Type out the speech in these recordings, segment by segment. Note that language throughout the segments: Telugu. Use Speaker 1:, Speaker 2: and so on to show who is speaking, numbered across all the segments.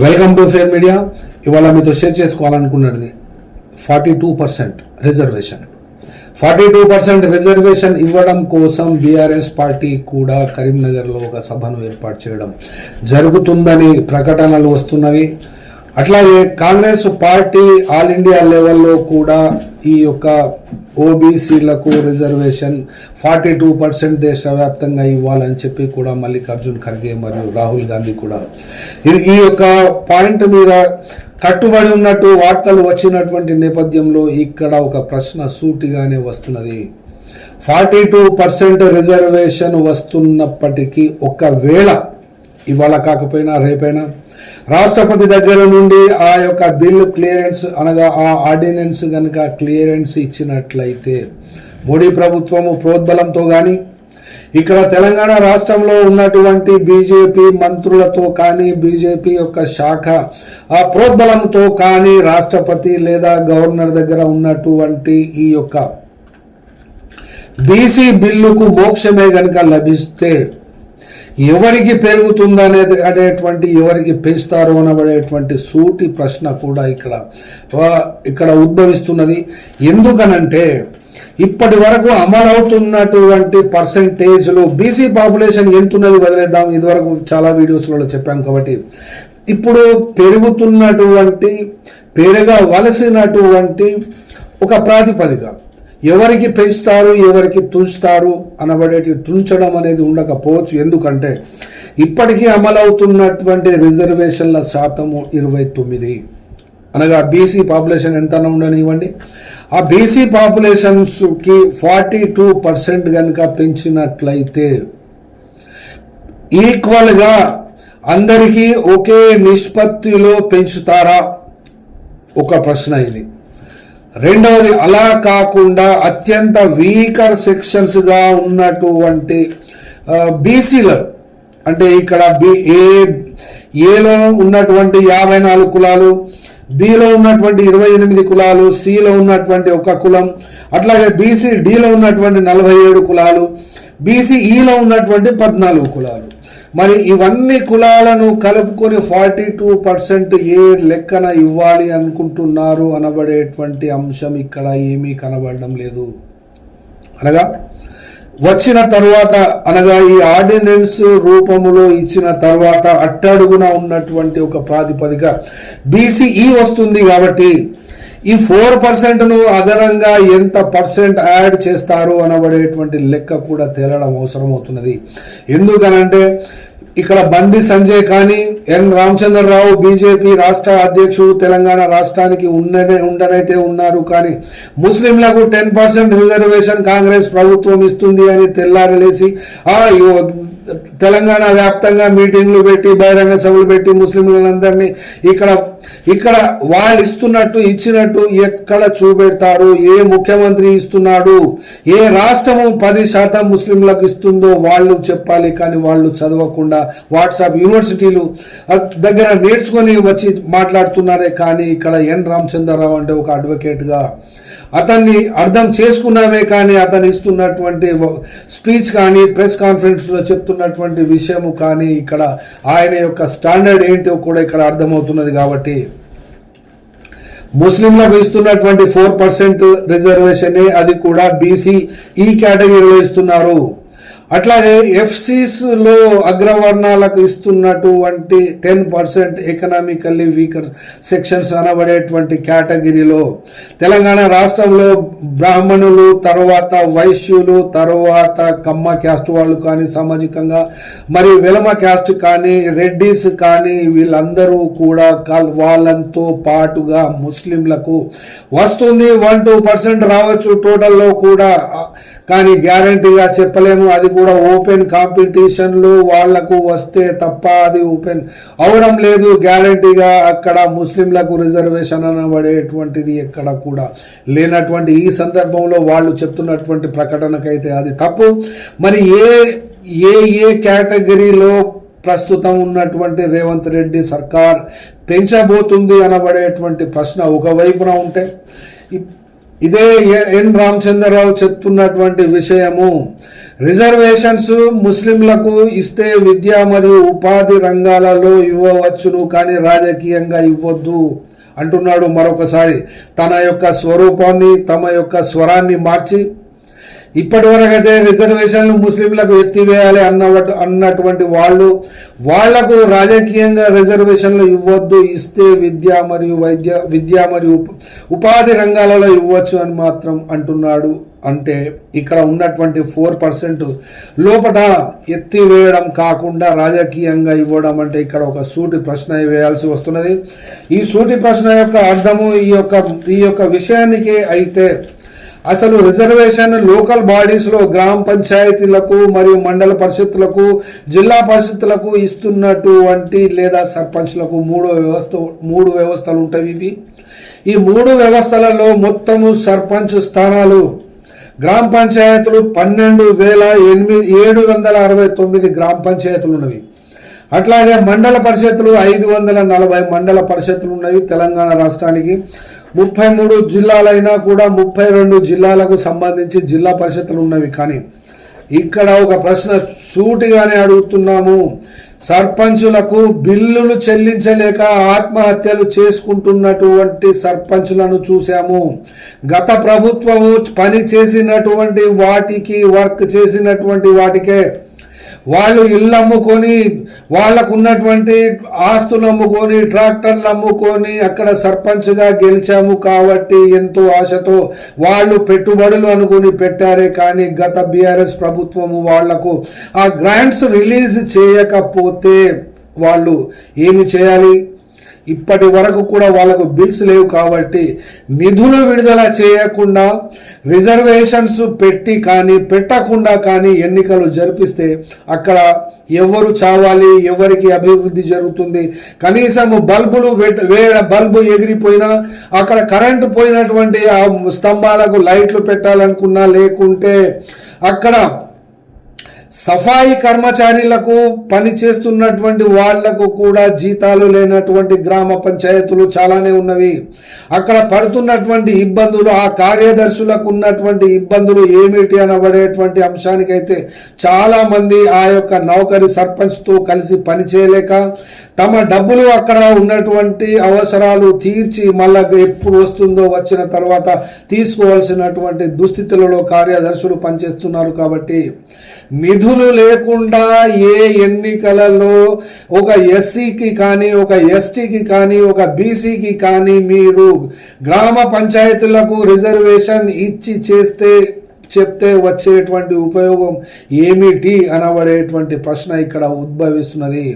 Speaker 1: Welcome to fair media. ఇవాళ మీతో షేర్ చేసుకోవాలనుకున్నది 42% రిజర్వేషన్. 42% రిజర్వేషన్ ఇవ్వడం కోసం బీఆర్ఎస్ పార్టీ కూడా కరీంనగర్లో ఒక సభను ఏర్పాటు చేయడం జరుగుతుందని ప్రకటనలు వస్తున్నవి. అట్లాగే కాంగ్రెస్ పార్టీ ఆల్ ఇండియా లెవెల్లో కూడా ఈ యొక్క ఓబీసీలకు రిజర్వేషన్ 42% దేశవ్యాప్తంగా ఇవ్వాలని చెప్పి కూడా మల్లికార్జున్ ఖర్గే మరియు రాహుల్ గాంధీ కూడా ఈ యొక్క పాయింట్ మీద కట్టుబడి ఉన్నట్టు వార్తలు వచ్చినటువంటి నేపథ్యంలో ఇక్కడ ఒక ప్రశ్న సూటిగానే వస్తున్నది. 42% రిజర్వేషన్ వస్తున్నప్పటికీ ఒకవేళ ఇవాళ కాకపోయినా రేపైనా రాష్ట్రపతి దగ్గర నుండి ఆ యొక్క బిల్ క్లియరెన్స్ అనగా ఆ ఆర్డినెన్స్ కనుక క్లియరెన్స్ ఇచ్చినట్లయితే మోడీ ప్రభుత్వము ప్రోద్బలంతో కానీ ఇక్కడ తెలంగాణ రాష్ట్రంలో ఉన్నటువంటి బీజేపీ మంత్రులతో కానీ బీజేపీ యొక్క శాఖ ఆ ప్రోద్బలంతో కానీ రాష్ట్రపతి లేదా గవర్నర్ దగ్గర ఉన్నటువంటి ఈ యొక్క బీసీ బిల్లుకు మోక్షమే కనుక లభిస్తే ఎవరికి పెరుగుతుందనేది అనేటువంటి ఎవరికి పెంచుతారు అనబడేటువంటి సూటి ప్రశ్న కూడా ఇక్కడ ఉద్భవిస్తున్నది. ఎందుకనంటే ఇప్పటి వరకు అమలవుతున్నటువంటి పర్సంటేజ్లు బీసీ పాపులేషన్ ఎంతున్నది వదిలేద్దాం, ఇదివరకు చాలా వీడియోస్లలో చెప్పాం. కాబట్టి ఇప్పుడు పెరగవలసినటువంటి ఒక ప్రాతిపదిక ఎవరికి పెంచుతారు ఎవరికి తుంచుతారు అనబడేటి తుంచడం అనేది ఉండకపోవచ్చు. ఎందుకంటే ఇప్పటికీ అమలవుతున్నటువంటి రిజర్వేషన్ల శాతము 29, అనగా బీసీ పాపులేషన్ ఎంత ఉండనివ్వండి, ఆ బీసీ పాపులేషన్స్కి 42% కనుక పెంచినట్లయితే ఈక్వల్గా అందరికీ ఒకే నిష్పత్తిలో పెంచుతారా? ఒక ప్రశ్న ఇది. రెండవది, అలా కాకుండా అత్యంత వీకర్ సెక్షన్స్గా ఉన్నటువంటి బీసీలో అంటే ఇక్కడ ఏలో ఉన్నటువంటి 54 కులాలు, బిలో ఉన్నటువంటి 28 కులాలు, సిలో ఉన్నటువంటి 1 కులం, అట్లాగే బీసీ డిలో ఉన్నటువంటి 47 కులాలు, బీసీఈలో ఉన్నటువంటి 14 కులాలు. మరి ఇవన్నీ కులాలను కలుపుకొని 42% ఏ లెక్కన ఇవ్వాలి అనుకుంటున్నారు అనబడేటువంటి అంశం ఇక్కడ ఏమీ కనబడడం లేదు. అనగా వచ్చిన తర్వాత అనగా ఈ ఆర్డినెన్స్ రూపములో ఇచ్చిన తర్వాత అట్టడుగున ఉన్నటువంటి ఒక ప్రాతిపదిక బీసీఈ వస్తుంది. కాబట్టి ఈ 4%ను అదనంగా ఎంత పర్సెంట్ యాడ్ చేస్తారు అనబడేటువంటి లెక్క కూడా తేలడం అవసరం అవుతున్నది. ఎందుకనంటే ఇక్కడ బండి సంజయ్ కానీ ఎన్ రామచంద్రరావు బీజేపీ రాష్ట్ర అధ్యక్షుడు తెలంగాణ రాష్ట్రానికి ఉండనైతే ఉన్నారు. కానీ ముస్లింలకు 10% రిజర్వేషన్ కాంగ్రెస్ ప్రభుత్వం ఇస్తుంది అని తెల్లారి లేచి తెలంగాణ వ్యాప్తంగా మీటింగ్లు పెట్టి బహిరంగ సభలు పెట్టి ముస్లింలందరినీ ఇక్కడ వాళ్ళు ఇచ్చినట్టు ఎక్కడ చూపెడతారు? ఏ ముఖ్యమంత్రి ఇస్తున్నాడు? ఏ రాష్ట్రము 10% ముస్లింలకు ఇస్తుందో వాళ్ళు చెప్పాలి. కానీ వాళ్ళు చదవకుండా వాట్సాప్ యూనివర్సిటీలు దగ్గర నేర్చుకొని వచ్చి మాట్లాడుతున్నారే. కానీ ఇక్కడ ఎన్ రామచంద్రరావు అంటే ఒక అడ్వకేట్గా అతన్ని అర్థం చేసుకున్నామే, కానీ అతను ఇస్తున్నటువంటి స్పీచ్ కానీ ప్రెస్ కాన్ఫరెన్స్లో చెప్తున్నటువంటి విషయము కానీ ఇక్కడ ఆయన యొక్క స్టాండర్డ్ ఏంటో కూడా ఇక్కడ అర్థమవుతున్నది. కాబట్టి ముస్లింలకు ఇస్తున్నటువంటి 4% రిజర్వేషనే, అది కూడా బీసీ ఈ కేటగిరీలో ఇస్తున్నారు. అట్లాగే ఎఫ్సీస్లో అగ్రవర్ణాలకు ఇస్తున్నటువంటి 10% ఎకనామికల్లీ వీకర్ సెక్షన్స్ అనబడేటువంటి కేటగిరీలో తెలంగాణ రాష్ట్రంలో బ్రాహ్మణులు, తర్వాత వైశ్యులు, తర్వాత కమ్మ క్యాస్ట్ వాళ్ళు కానీ సామాజికంగా, మరి వెలమ క్యాస్ట్ కానీ, రెడ్డిస్ కానీ వీళ్ళందరూ కూడా వాళ్ళతో పాటుగా ముస్లింలకు వస్తుంది. 1-2% రావచ్చు టోటల్లో కూడా, కానీ గ్యారంటీగా చెప్పలేము. అది కూడా ఓపెన్ కాంపిటీషన్లో వాళ్లకు వస్తే తప్ప అది ఓపెన్ అవడం లేదు. గ్యారంటీగా అక్కడ ముస్లింలకు రిజర్వేషన్ అనబడేటువంటిది ఎక్కడ కూడా లేనటువంటి ఈ సందర్భంలో వాళ్ళు చెప్తున్నటువంటి ప్రకటనకైతే అది తప్పు. మరి ఏ కేటగిరీలో ప్రస్తుతం ఉన్నటువంటి రేవంత్ రెడ్డి సర్కార్ పెంచబోతుంది అనబడేటువంటి ప్రశ్న ఒకవైపున ఉంటే, ఇదే ఎన్ రామచంద్రరావు చెప్తున్నటువంటి విషయము. రిజర్వేషన్స్ ముస్లింలకు ఇస్తే విద్య మరియు ఉపాధి రంగాలలో ఇవ్వవచ్చును, కానీ రాజకీయంగా ఇవ్వద్దు అంటున్నాడు. మరొకసారి తన యొక్క స్వరూపాన్ని, తమ యొక్క స్వరాన్ని మార్చి ఇప్పటి వరకు అయితే రిజర్వేషన్లు ముస్లింలకు ఎత్తివేయాలి అన్నటువంటి వాళ్లకు రాజకీయంగా రిజర్వేషన్లు ఇవ్వద్దు, ఇస్తే విద్య మరియు ఉపాధి రంగాలలో ఇవ్వచ్చు అని మాత్రం అంటున్నాడు. అంటే ఇక్కడ ఉన్నటువంటి 4% లోపల ఎత్తివేయడం కాకుండా రాజకీయంగా ఇవ్వడం అంటే ఇక్కడ ఒక సూటి ప్రశ్న వేయాల్సి వస్తున్నది. ఈ సూటి ప్రశ్న యొక్క అర్థము ఈ యొక్క విషయానికి అయితే అసలు రిజర్వేషన్ లోకల్ బాడీస్లో గ్రామ పంచాయతీలకు మరియు మండల పరిషత్తులకు, జిల్లా పరిషత్తులకు ఇస్తున్నటువంటి లేదా సర్పంచ్లకు మూడు వ్యవస్థలు ఉంటాయి. ఈ 3 వ్యవస్థలలో మొత్తము సర్పంచ్ స్థానాలు గ్రామ పంచాయతీలు 12,769 గ్రామ పంచాయతీలు ఉన్నవి. అట్లాగే మండల పరిషత్తులు 540 మండల పరిషత్తులు ఉన్నవి. తెలంగాణ రాష్ట్రానికి 33 జిల్లాలైనా కూడా 32 జిల్లాలకు సంబంధించి జిల్లా పరిషత్తులు ఉన్నవి. కానీ ఇక్కడ ఒక ప్రశ్న సూటిగానే అడుగుతున్నాము. సర్పంచులకు బిల్లులు చెల్లించలేక ఆత్మహత్యలు చేసుకుంటున్నటువంటి సర్పంచులను చూసాము. గత ప్రభుత్వము పని చేసినటువంటి వర్క్ చేసినటువంటి వాటికే వాళ్ళు ఇళ్ళు అమ్ముకొని, వాళ్ళకు ఉన్నటువంటి ఆస్తులు అమ్ముకొని, ట్రాక్టర్లు అమ్ముకొని అక్కడ సర్పంచ్గా గెలిచాము కాబట్టి ఎంతో ఆశతో వాళ్ళు పెట్టుబడులు అనుకుని పెట్టారే. కానీ గత బీఆర్ఎస్ ప్రభుత్వము వాళ్లకు ఆ గ్రాంట్స్ రిలీజ్ చేయకపోతే వాళ్ళు ఏమి చేయాలి? ఇప్పటి వరకు కూడా వాళ్ళకు బిల్స్ లేవు కాబట్టి నిధులు విడుదల చేయకుండా, రిజర్వేషన్స్ పెట్టకుండా కానీ ఎన్నికలు జరిపిస్తే అక్కడ ఎవరు చావాలి, ఎవరికి అభివృద్ధి జరుగుతుంది? కనీసం బల్బు ఎగిరిపోయినా, అక్కడ కరెంటు పోయినటువంటి ఆ స్తంభాలకు లైట్లు పెట్టాలనుకున్నా, లేకుంటే అక్కడ సఫాయి కర్మచారులకు పని చేస్తున్నటువంటి వాళ్లకు కూడా జీతాలు లేనటువంటి గ్రామ పంచాయతీలు చాలానే ఉన్నవి. అక్కడ పడుతున్నటువంటి ఇబ్బందులు, ఆ కార్యదర్శులకు ఉన్నటువంటి ఇబ్బందులు ఏమిటి అనబడేటువంటి అంశానికైతే చాలా మంది ఆ యొక్క నౌకరి సర్పంచ్తో కలిసి పని చేయలేక తమ డబ్బులు అక్కడ ఉన్నటువంటి అవసరాలు తీర్చి మళ్ళా ఎప్పుడు వస్తుందో వచ్చిన తర్వాత తీసుకోవాల్సినటువంటి దుస్థితులలో కార్యదర్శులు పనిచేస్తున్నారు. కాబట్టి నిధులు లేకుండా ఏ ఎన్నికలలో ఒక ఎస్సీకి కానీ, ఒక ఎస్టీకి కానీ, ఒక బీసీకి కానీ మీరు గ్రామ పంచాయతీలకు రిజర్వేషన్ ఇచ్చి చెప్తే వచ్చేటువంటి ఉపయోగం ఏమిటి అనబడేటువంటి ప్రశ్న ఇక్కడ ఉద్భవిస్తున్నది.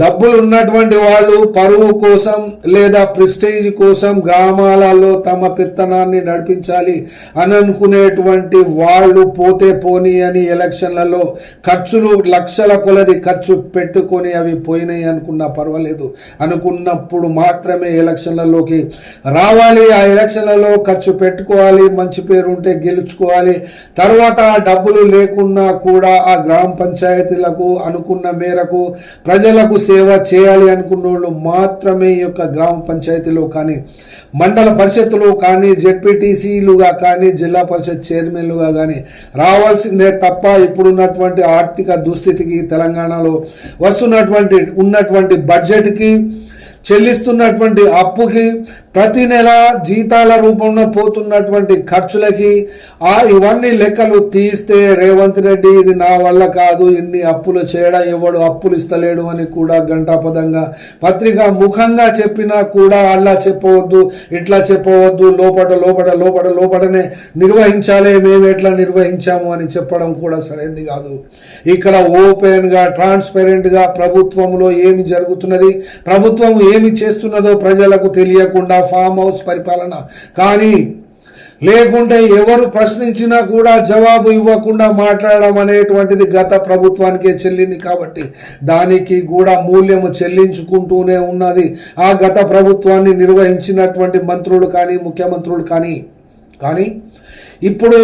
Speaker 1: డబ్బులు ఉన్నటువంటి వాళ్ళు పరువు కోసం లేదా ప్రెస్టేజ్ కోసం గ్రామాలలో తమ పెత్తనాన్ని నడిపించాలి అని అనుకునేటువంటి వాళ్ళు పోతే పోనీ అని ఎలక్షన్లలో ఖర్చులు లక్షల కొలది ఖర్చు పెట్టుకొని అవి పోయినాయి అనుకున్నా పర్వాలేదు అనుకున్నప్పుడు మాత్రమే ఎలక్షన్లలోకి రావాలి. ఆ ఎలక్షన్లలో ఖర్చు పెట్టుకోవాలి, మంచి పేరు ఉంటే గెలుచుకోవాలి. తర్వాత ఆ డబ్బులు లేకున్నా కూడా ఆ గ్రామ పంచాయతీలకు అనుకున్న మేరకు ప్రజలకు సేవ చేయాలి అనుకున్న వాళ్ళు మాత్రమే ఈ యొక్క గ్రామ పంచాయతీలో కానీ, మండల పరిషత్తులో కానీ, జెడ్పీటీసీలుగా కానీ, జిల్లా పరిషత్ చైర్మన్లుగా కానీ రావాల్సిందే తప్ప ఇప్పుడున్నటువంటి ఆర్థిక దుస్థితికి, తెలంగాణలో ఉన్నటువంటి బడ్జెట్కి, చెల్లిస్తున్నటువంటి అప్పుకి, ప్రతి నెల జీతాల రూపంలో పోతున్నటువంటి ఖర్చులకి ఇవన్నీ లెక్కలు తీస్తే రేవంత్ రెడ్డి ఇది నా వల్ల కాదు, ఇన్ని అప్పులు చేయడం, ఎవడు అప్పులు ఇస్తలేడు అని కూడా గంటాపదంగా పత్రిక ముఖంగా చెప్పినా కూడా అలా చెప్పవద్దు, ఇట్లా చెప్పవద్దు, లోపటనే నిర్వహించాలి, మేము ఎట్లా నిర్వహించాము అని చెప్పడం కూడా సరైనది కాదు. ఇక్కడ ఓపెన్గా, ట్రాన్స్పరెంట్గా ప్రభుత్వంలో ఏమి జరుగుతున్నది, ప్రభుత్వం ఏమి చేస్తున్నదో ప్రజలకు తెలియకుండా ఫామ్ హౌస్ పరిపాలన కానీ, లేకుంటే ఎవరు ప్రశ్నించినా కూడా జవాబు ఇవ్వకుండా మాట్లాడడం అనేటువంటిది గత ప్రభుత్వానికే చెల్లింది. కాబట్టి దానికి కూడా మూల్యము చెల్లించుకుంటూనే ఉన్నది ఆ గత ప్రభుత్వాన్ని నిర్వహించినటువంటి మంత్రులు కానీ, ముఖ్యమంత్రులు కానీ. ఇప్పుడు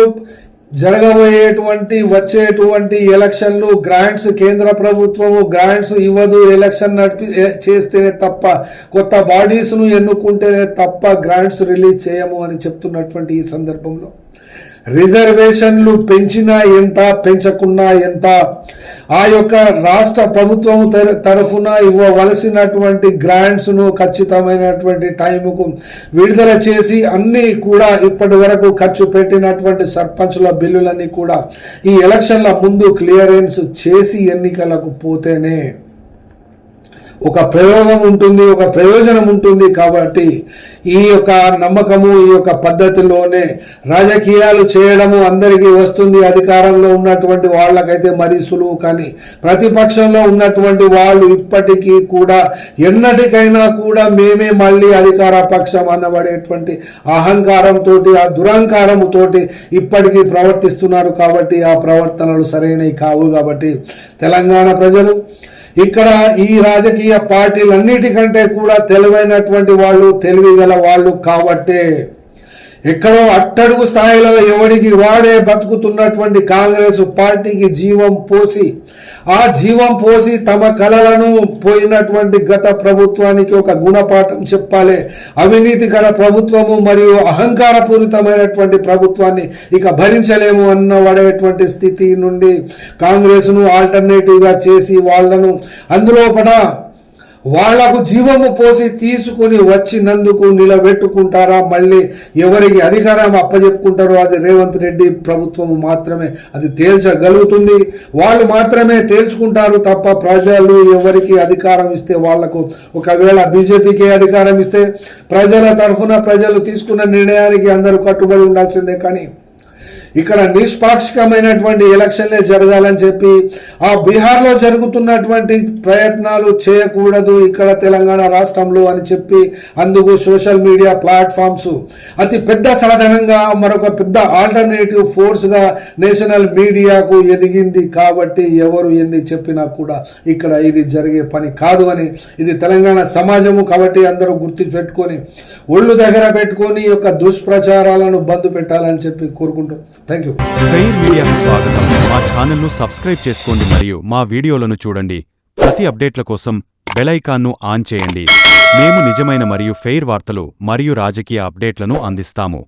Speaker 1: జరగబోయేటువంటి వచ్చేటువంటి ఎలక్షన్లు గ్రాంట్స్ కేంద్ర ప్రభుత్వము గ్రాంట్స్ ఇవ్వదు, ఎలక్షన్ చేస్తేనే తప్ప, కొత్త బాడీస్ను ఎన్నుకుంటేనే తప్ప గ్రాంట్స్ రిలీజ్ చేయము అని చెప్తున్నటువంటి ఈ సందర్భంలో రిజర్వేషన్లు పెంచినా ఎంత, పెంచకున్నా ఎంత, ఆ యొక్క రాష్ట్ర ప్రభుత్వం తరఫున ఇవ్వవలసినటువంటి గ్రాంట్స్ను ఖచ్చితమైనటువంటి టైంకు విడుదల చేసి అన్నీ కూడా ఇప్పటి వరకు ఖర్చు పెట్టినటువంటి సర్పంచుల బిల్లులన్నీ కూడా ఈ ఎలక్షన్ల ముందు క్లియరెన్స్ చేసి ఎన్నికలకు పోతేనే ఒక ప్రయోగం ఉంటుంది, ఒక ప్రయోజనం ఉంటుంది. కాబట్టి ఈ యొక్క నమ్మకము, ఈ యొక్క పద్ధతిలోనే రాజకీయాలు చేయడము అందరికీ వస్తుంది. అధికారంలో ఉన్నటువంటి వాళ్ళకైతే మరీ సులువు, కానీ ప్రతిపక్షంలో ఉన్నటువంటి వాళ్ళు ఇప్పటికీ కూడా ఎన్నటికైనా కూడా మేమే మళ్ళీ అధికార పక్షం అనబడేటువంటి అహంకారంతో, ఆ దురహంకారంతో ఇప్పటికీ ప్రవర్తిస్తున్నారు. కాబట్టి ఆ ప్రవర్తనలు సరైనవి కావు. కాబట్టి తెలంగాణ ప్రజలు ఇక్కడ ఈ రాజకీయ పార్టీలన్నిటికంటే కూడా తెలివైనటువంటి వాళ్ళు, తెలివిగల వాళ్ళు. కాబట్టే ఎక్కడో అట్టడుగు స్థాయిలో ఎవరికి వాడే బతుకుతున్నటువంటి కాంగ్రెస్ పార్టీకి జీవం పోసి, ఆ జీవం పోసి తమ కలలను పోయినటువంటి గత ప్రభుత్వానికి ఒక గుణపాఠం చెప్పాలి. అవినీతికర ప్రభుత్వము మరియు అహంకారపూరితమైనటువంటి ప్రభుత్వాన్ని ఇక భరించలేము అన్నబడేటువంటి స్థితి నుండి కాంగ్రెస్ను ఆల్టర్నేటివ్గా చేసి వాళ్లను అందులో వాళ్లకు జీవము పోసి తీసుకుని వచ్చినందుకు నిలబెట్టుకుంటారా, మళ్ళీ ఎవరికి అధికారం అప్పచెప్పుకుంటారో అది రేవంత్ రెడ్డి ప్రభుత్వము మాత్రమే అది తేల్చగలుగుతుంది. వాళ్ళు మాత్రమే తేల్చుకుంటారు తప్ప ప్రజలు ఎవరికి అధికారం ఇస్తే వాళ్లకు, ఒకవేళ బీజేపీకి అధికారం ఇస్తే ప్రజల తరఫున ప్రజలు తీసుకున్న నిర్ణయానికి అందరూ కట్టుబడి ఉండాల్సిందే. కానీ ఇక్కడ నిష్పాక్షికమైనటువంటి ఎలక్షన్లే జరగాలని చెప్పి ఆ బీహార్లో జరుగుతున్నటువంటి ప్రయత్నాలు చేయకూడదు ఇక్కడ తెలంగాణ రాష్ట్రంలో అని చెప్పి అందుకు సోషల్ మీడియా ప్లాట్ఫామ్స్ అతి పెద్ద సాధనంగా, మరొక పెద్ద ఆల్టర్నేటివ్ ఫోర్స్గా నేషనల్ మీడియాకు ఎదిగింది. కాబట్టి ఎవరు ఎన్ని చెప్పినా కూడా ఇక్కడ ఇది జరిగే పని కాదు అని, ఇది తెలంగాణ సమాజము. కాబట్టి అందరూ గుర్తు పెట్టుకొని ఒళ్ళు దగ్గర పెట్టుకొని ఈ యొక్క దుష్ప్రచారాలను బంద్ పెట్టాలని చెప్పి కోరుకుంటూ థ్యాంక్ యూ.
Speaker 2: ఫెయిర్ మీడియాకు స్వాగతం. మా ఛానల్ను సబ్స్క్రైబ్ చేసుకోండి మరియు మా వీడియోలను చూడండి. ప్రతి అప్డేట్ల కోసం బెల్ ఐకాన్ను ఆన్ చేయండి. మేము నిజమైన మరియు ఫెయిర్ వార్తలు మరియు రాజకీయ అప్డేట్లను అందిస్తాము.